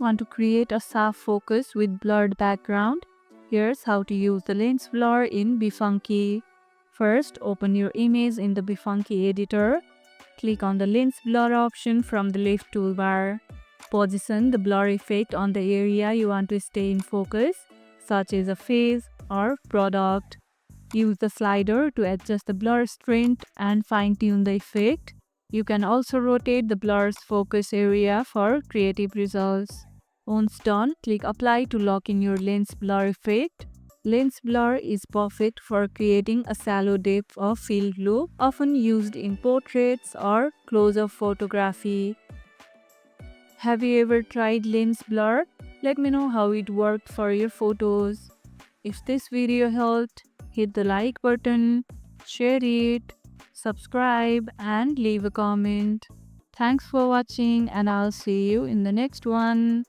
Want to create a soft focus with blurred background? Here's how to use the lens blur in BeFunky. First, open your image in the BeFunky editor. Click on the lens blur option from the left toolbar. Position the blur effect on the area you want to stay in focus, such as a face or product. Use the slider to adjust the blur strength and fine-tune the effect. You can also rotate the blur's focus area for creative results. Once done, click Apply to lock in your lens blur effect. Lens blur is perfect for creating a shallow depth of field look, often used in portraits or close-up photography. Have you ever tried lens blur? Let me know how it worked for your photos. If this video helped, hit the like button, share it, subscribe and leave a comment. Thanks for watching and I'll see you in the next one.